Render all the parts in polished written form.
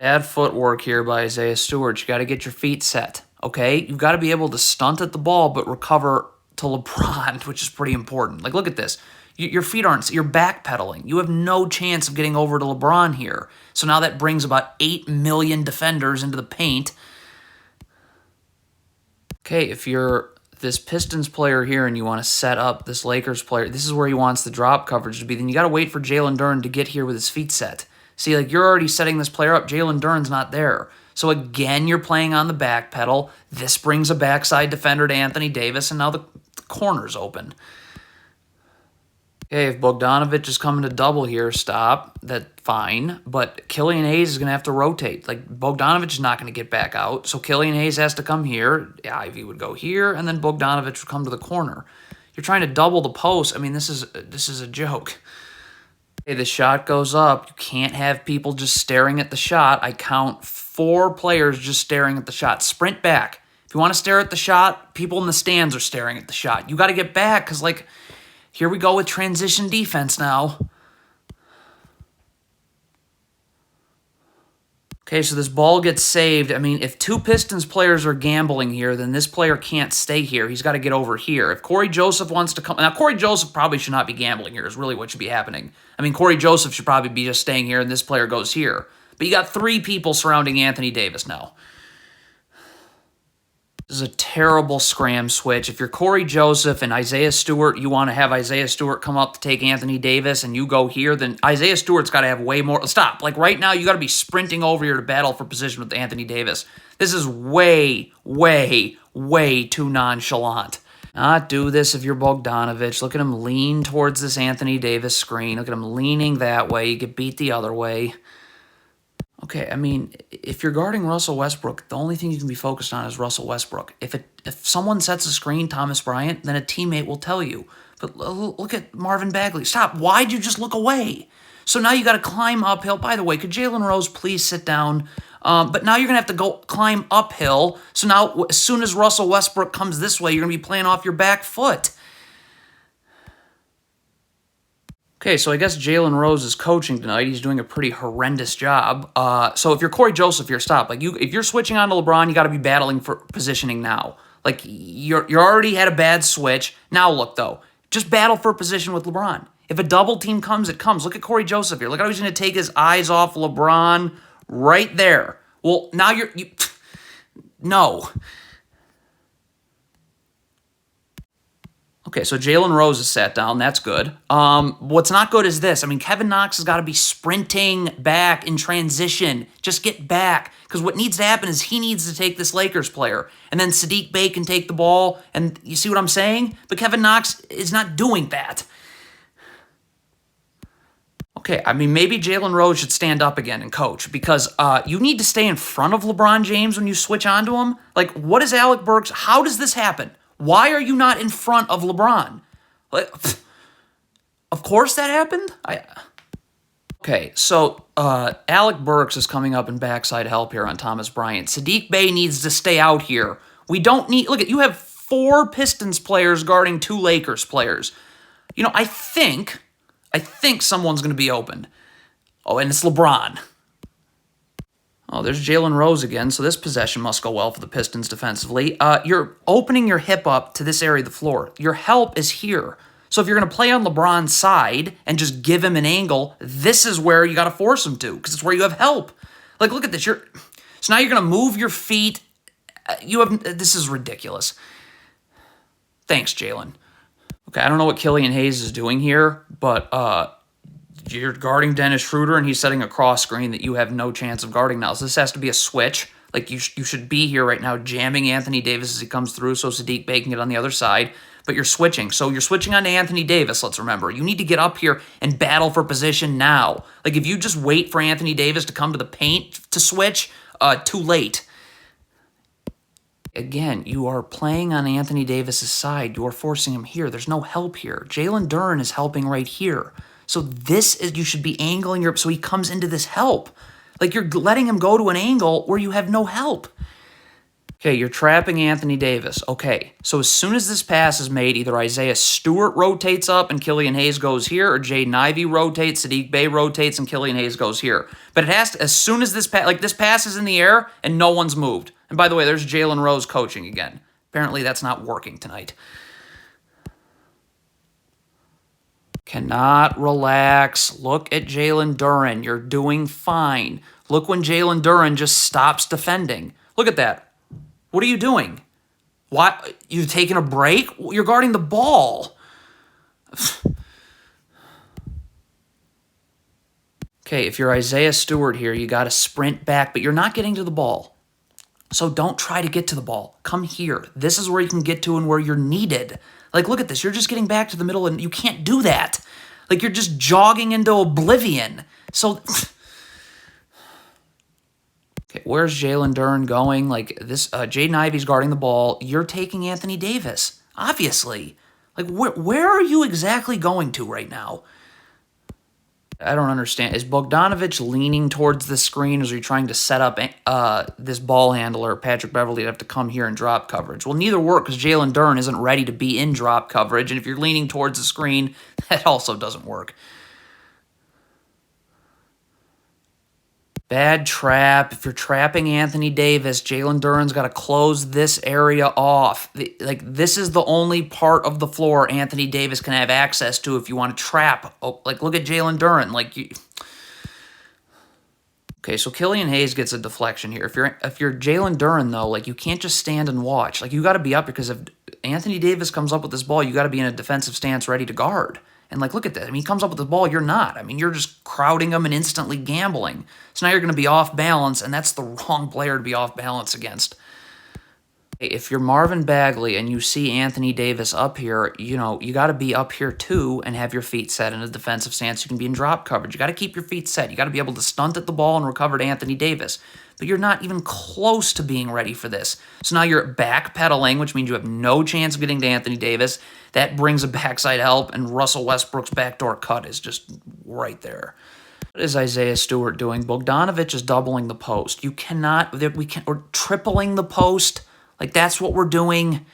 Bad footwork here by Isaiah Stewart. You got to get your feet set, okay? You've got to be able to stunt at the ball but recover to LeBron, which is pretty important. Like, look at this. Your feet aren't, you're backpedaling. You have no chance of getting over to LeBron here. So now that brings about 8 million defenders into the paint. Okay, if you're this Pistons player here and you want to set up this Lakers player, this is where he wants the drop coverage to be, then you got to wait for Jalen Duren to get here with his feet set. See, like, you're already setting this player up. Jalen Duren's not there. So again, you're playing on the back pedal. This brings a backside defender to Anthony Davis, and now the corner's open. Okay, if Bogdanovic is coming to double here, stop. That's fine. But Killian Hayes is going to have to rotate. Like, Bogdanovic is not going to get back out, so Killian Hayes has to come here. Ivy would go here, and then Bogdanovic would come to the corner. You're trying to double the post. I mean, this is a joke. Okay, the shot goes up. You can't have people just staring at the shot. I count 4 players just staring at the shot. Sprint back. If you want to stare at the shot, people in the stands are staring at the shot. You got to get back because, like, here we go with transition defense now. Okay, so this ball gets saved. I mean, if 2 Pistons players are gambling here, then this player can't stay here. He's got to get over here. If Corey Joseph wants to come... Now, Corey Joseph probably should not be gambling here is really what should be happening. I mean, Corey Joseph should probably be just staying here, and this player goes here. But you got 3 people surrounding Anthony Davis now. This is a terrible scram switch. If you're Corey Joseph and Isaiah Stewart, you want to have Isaiah Stewart come up to take Anthony Davis and you go here, then Isaiah Stewart's got to have way more. Stop. Like, right now, you got to be sprinting over here to battle for position with Anthony Davis. This is way, way, way too nonchalant. Not do this if you're Bogdanovic. Look at him lean towards this Anthony Davis screen. Look at him leaning that way. You get beat the other way. Okay, I mean, if you're guarding Russell Westbrook, the only thing you can be focused on is Russell Westbrook. If someone sets a screen, Thomas Bryant, then a teammate will tell you. But look at Marvin Bagley. Stop. Why'd you just look away? So now you got to climb uphill. By the way, could Jalen Rose please sit down? But now you're going to have to go climb uphill. So now as soon as Russell Westbrook comes this way, you're going to be playing off your back foot. Okay, so I guess Jalen Rose is coaching tonight. He's doing a pretty horrendous job. So if you're Corey Joseph, you're stopped. Like, if you're switching on to LeBron, you got to be battling for positioning now. Like, you're already had a bad switch. Now look, though. Just battle for position with LeBron. If a double team comes, it comes. Look at Corey Joseph here. Look how he's going to take his eyes off LeBron right there. Well, now no. Okay, so Jalen Rose is sat down. That's good. What's not good is this. I mean, Kevin Knox has got to be sprinting back in transition. Just get back. Because what needs to happen is he needs to take this Lakers player. And then Saddiq Bey can take the ball. And you see what I'm saying? But Kevin Knox is not doing that. Okay, I mean, maybe Jalen Rose should stand up again and coach. Because you need to stay in front of LeBron James when you switch onto him. Like, what is Alec Burks? How does this happen? Why are you not in front of LeBron? Of course that happened. Okay, so Alec Burks is coming up in backside help here on Thomas Bryant. Saddiq Bey needs to stay out here. We don't need... Look, you have 4 Pistons players guarding 2 Lakers players. You know, I think someone's going to be open. Oh, and it's LeBron. Oh, there's Jalen Rose again, so this possession must go well for the Pistons defensively. You're opening your hip up to this area of the floor. Your help is here. So if you're going to play on LeBron's side and just give him an angle, this is where you got to force him to, because it's where you have help. Like, look at this. So now you're going to move your feet. This is ridiculous. Thanks, Jalen. Okay, I don't know what Killian Hayes is doing here, but you're guarding Dennis Schroeder, and he's setting a cross screen that you have no chance of guarding now. So this has to be a switch. Like, you should be here right now jamming Anthony Davis as he comes through so Saddiq Bey can get on the other side. But you're switching. So you're switching on to Anthony Davis, let's remember. You need to get up here and battle for position now. Like, if you just wait for Anthony Davis to come to the paint to switch, too late. Again, you are playing on Anthony Davis's side. You are forcing him here. There's no help here. Jalen Duren is helping right here. So you should be angling so he comes into this help. Like, you're letting him go to an angle where you have no help. Okay, you're trapping Anthony Davis. Okay, so as soon as this pass is made, either Isaiah Stewart rotates up and Killian Hayes goes here, or Jaden Ivey rotates, Saddiq Bey rotates, and Killian Hayes goes here. But it has to, as soon as this pass is in the air and no one's moved. And by the way, there's Jalen Rose coaching again. Apparently that's not working tonight. Cannot relax. Look at Jalen Duren. You're doing fine. Look when Jalen Duren just stops defending. Look at that. What are you doing? What? You taking a break? You're guarding the ball. Okay, if you're Isaiah Stewart here, you got to sprint back, but you're not getting to the ball. So don't try to get to the ball. Come here. This is where you can get to and where you're needed. Like, look at this. You're just getting back to the middle, and you can't do that. Like, you're just jogging into oblivion. So... Okay, where's Jalen Duren going? Like this, Jaden Ivey's guarding the ball. You're taking Anthony Davis, obviously. Like, where are you exactly going to right now? I don't understand. Is Bogdanovich leaning towards the screen, or is he trying to set up this ball handler, Patrick Beverley, to have to come here and drop coverage? Well, neither work because Jalen Duren isn't ready to be in drop coverage, and if you're leaning towards the screen, that also doesn't work. Bad trap. If you're trapping Anthony Davis, Jalen Duren's got to close this area off. This is the only part of the floor Anthony Davis can have access to if you want to trap. Oh, like, look at Jalen Duren. Okay, so Killian Hayes gets a deflection here. If you're Jalen Duren, though, like, you can't just stand and watch. Like, you got to be up because if Anthony Davis comes up with this ball, you got to be in a defensive stance ready to guard. And, like, look at that. I mean, he comes up with the ball, you're not. I mean, you're just crowding him and instantly gambling. So now you're going to be off balance, and that's the wrong player to be off balance against. If you're Marvin Bagley and you see Anthony Davis up here, you got to be up here too and have your feet set in a defensive stance. You can be in drop coverage. You got to keep your feet set. You got to be able to stunt at the ball and recover to Anthony Davis. But you're not even close to being ready for this. So now you're backpedaling, which means you have no chance of getting to Anthony Davis. That brings a backside help, and Russell Westbrook's backdoor cut is just right there. What is Isaiah Stewart doing? Bogdanovich is doubling the post. You cannot, we're tripling the post. Like, that's what we're doing.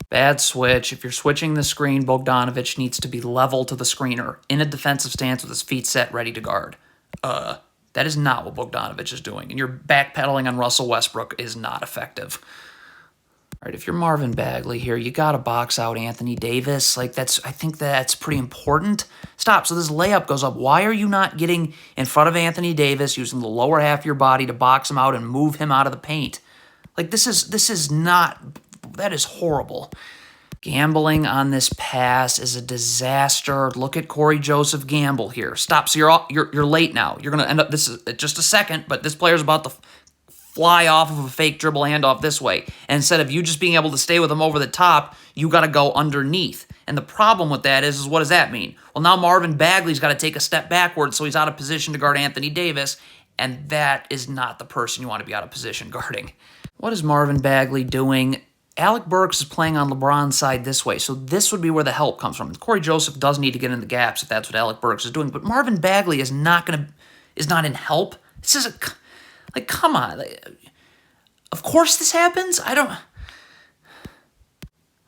Bad switch. If you're switching the screen, Bogdanovich needs to be level to the screener, in a defensive stance with his feet set, ready to guard. That is not what Bogdanovich is doing. And your backpedaling on Russell Westbrook is not effective. All right, if you're Marvin Bagley here, you got to box out Anthony Davis. I think that's pretty important. Stop. So this layup goes up. Why are you not getting in front of Anthony Davis, using the lower half of your body to box him out and move him out of the paint? Like, this is not, that is horrible. Gambling on this pass is a disaster. Look at Corey Joseph gamble here. Stop. So you're late now. You're going to end up, this is just a second, but this player's about to fly off of a fake dribble handoff this way. And instead of you just being able to stay with him over the top, you got to go underneath. And the problem with that is what does that mean? Well, now Marvin Bagley's got to take a step backwards, so he's out of position to guard Anthony Davis, and that is not the person you want to be out of position guarding. What is Marvin Bagley doing? Alec Burks is playing on LeBron's side this way, so this would be where the help comes from. Corey Joseph does need to get in the gaps if that's what Alec Burks is doing, but Marvin Bagley is not in help. This is like, come on. Of course this happens?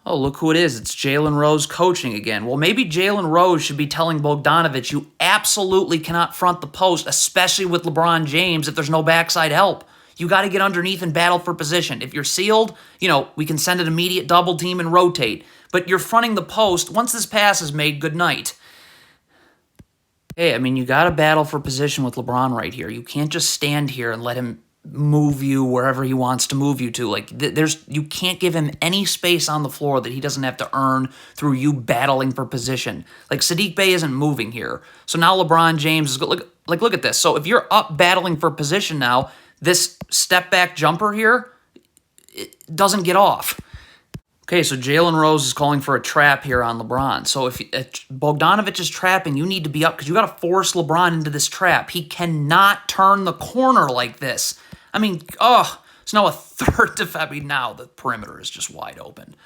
Oh, look who it is. It's Jalen Rose coaching again. Well, maybe Jalen Rose should be telling Bogdanovich, you absolutely cannot front the post, especially with LeBron James, if there's no backside help. You got to get underneath and battle for position. If you're sealed, we can send an immediate double team and rotate. But you're fronting the post. Once this pass is made, good night. Hey, I mean, you got to battle for position with LeBron right here. You can't just stand here and let him move you wherever he wants to move you to. Like, you can't give him any space on the floor that he doesn't have to earn through you battling for position. Like, Saddiq Bey isn't moving here. So now LeBron James is look at this. So if you're up battling for position now, this step back jumper here, it doesn't get off. Okay, so Jalen Rose is calling for a trap here on LeBron. So if Bogdanovich is trapping, you need to be up because you got to force LeBron into this trap. He cannot turn the corner like this. I mean, so now now the perimeter is just wide open.